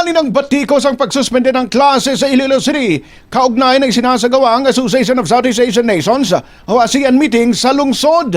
Umali ng batikos ang pagsuspende ng klase sa Iloilo City kaugnay ng sinasagawa ang Association of Southeast Asian Nations o ASEAN meeting sa lungsod.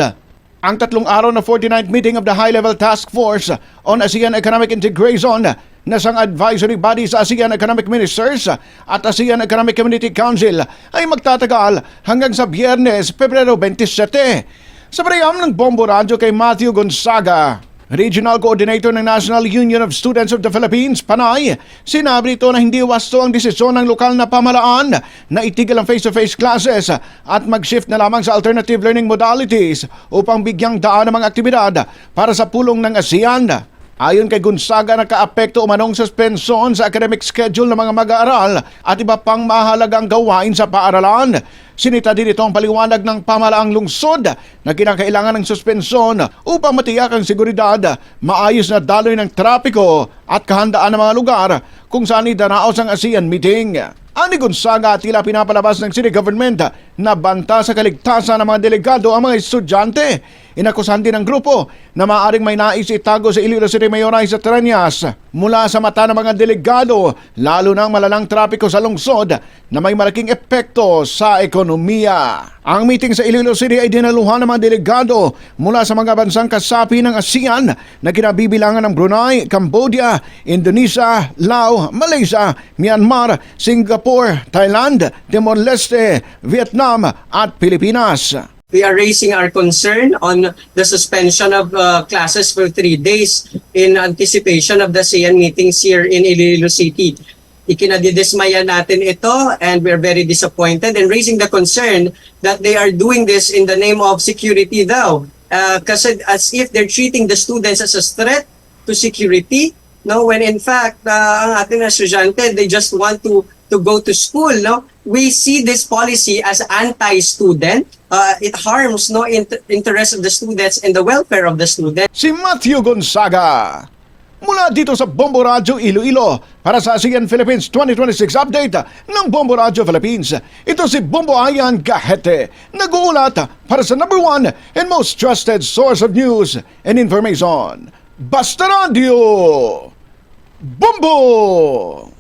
Ang 3 araw na 49th meeting of the High-Level Task Force on ASEAN Economic Integration na sang advisory body sa ASEAN Economic Ministers at ASEAN Economic Community Council ay magtatagal hanggang sa Biyernes, Pebrero 27. Sa pareham ng Bombo Radyo kay Matthew Gonzaga, Regional Coordinator ng National Union of Students of the Philippines, PANAY, sinabi ito na hindi wasto ang desisyon ng lokal na pamahalaan na itigil ang face-to-face classes at mag-shift na lamang sa alternative learning modalities upang bigyang daan ang mga aktibidad para sa pulong ng ASEAN. Ayon kay Gonzaga, nakaapekto umanong suspensyon sa academic schedule ng mga mag-aaral at iba pang mahalagang gawain sa paaralan. Sinita din ito ang paliwanag ng pamahalaang lungsod na kinakailangan ng suspensyon upang matiyak ang seguridad, maayos na daloy ng trapiko at kahandaan ng mga lugar kung saan idaraos ang ASEAN meeting. Ani Gonzaga, tila pinapalabas ng city government na banta sa kaligtasan ng mga delegado ang mga estudyante. Inakusahan din ng grupo na maaaring may nais itago sa Iloilo City Mayor Isa Trillanes mula sa mata ng mga delegado, lalo na ang malalang trapiko sa lungsod na may malaking epekto sa ekonomiya. Ang meeting sa Iloilo City ay dinaluhan ng mga delegado mula sa mga bansang kasapi ng ASEAN na kinabibilangan ng Brunei, Cambodia, Indonesia, Laos, Malaysia, Myanmar, Singapore, Thailand, Timor-Leste, Vietnam at Pilipinas. We are raising our concern on the suspension of classes for 3 days in anticipation of the ASEAN meetings here in Iloilo City. Ikinadidismaya natin ito and we're very disappointed and raising the concern that they are doing this in the name of security daw. Kasi as if they're treating the students as a threat to security, no, when in fact ang ating estudyante, they just want to go to school, no. We see this policy as anti-student. It harms no interest of the students and the welfare of the students. Si Matthew Gonzaga mula dito sa Bombo Radyo Iloilo para sa ASEAN Philippines 2026 update ng Bombo Radyo Philippines. Ito si Bombo Ayan Gahete, nag-uulat para sa #1 and most trusted source of news and information. Basta Radio Bombo!